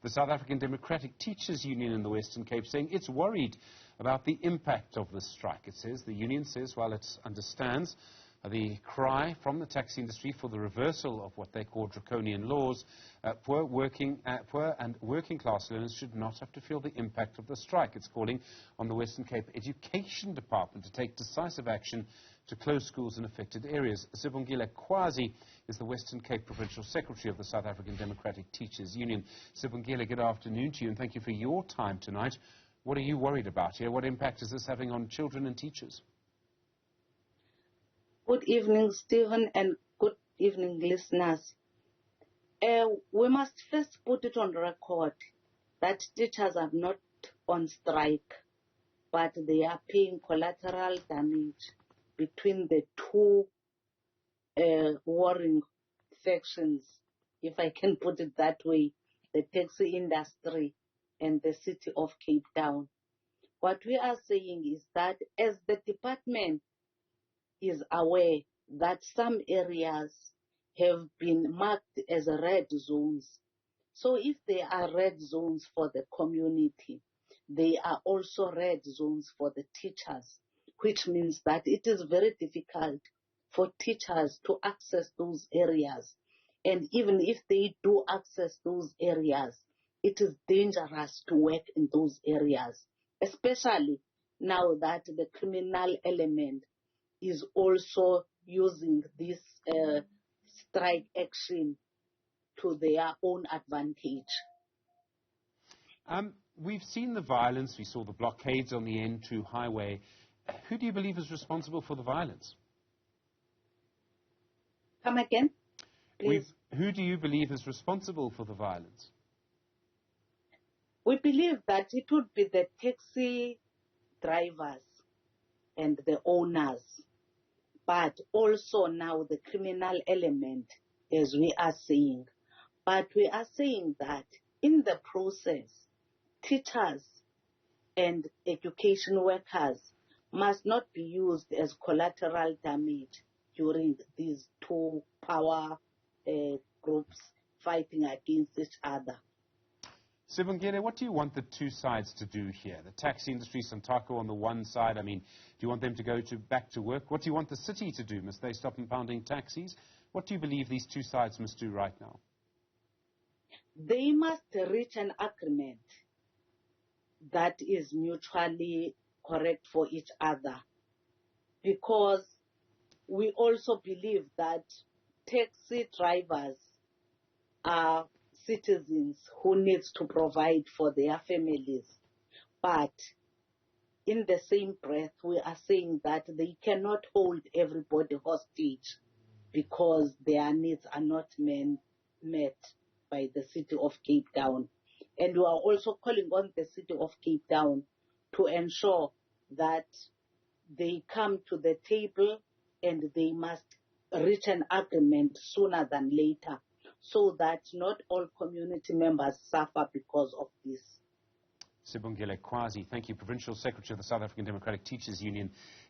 the South African Democratic Teachers Union in the Western Cape, saying it's worried about the impact of this strike. It says, the union says, while it understands the cry from the taxi industry for the reversal of what they call draconian laws, poor and working class learners should not have to feel the impact of the strike. It's calling on the Western Cape Education Department to take decisive action to close schools in affected areas. Sibongile Kwazi is the Western Cape Provincial Secretary of the South African Democratic Teachers Union. Sibongile, good afternoon to you, and thank you for your time tonight. What are you worried about here? What impact is this having on children and teachers? Good evening, Stephen, and good evening, listeners. We must first put it on record that teachers are not on strike, but they are paying collateral damage between the two warring factions, if I can put it that way, the taxi industry and the city of Cape Town. What we are saying is that as the department is aware that some areas have been marked as red zones, so if they are red zones for the community, they are also red zones for the teachers, which means that it is very difficult for teachers to access those areas. And even if they do access those areas, it is dangerous to work in those areas, especially now that the criminal element is also using this strike action to their own advantage. We've seen the violence. We saw the blockades on the N2 highway. Who do you believe is responsible for the violence? Come again, please. Who do you believe is responsible for the violence? We believe that it would be the taxi drivers and the owners, but also now the criminal element, as we are saying. But we are saying that in the process, teachers and education workers must not be used as collateral damage during these two power groups fighting against each other. Sibongile, what do you want the two sides to do here? The taxi industry, Santaco on the one side, do you want them to go back to work? What do you want the city to do? Must they stop impounding taxis? What do you believe these two sides must do right now? They must reach an agreement that is mutually correct for each other, because we also believe that taxi drivers are citizens who need to provide for their families. But in the same breath, we are saying that they cannot hold everybody hostage because their needs are not met by the city of Cape Town. And we are also calling on the city of Cape Town to ensure that they come to the table and they must reach an agreement sooner than later, so that not all community members suffer because of this. Sibongile Kwazi, thank you, Provincial Secretary of the South African Democratic Teachers Union.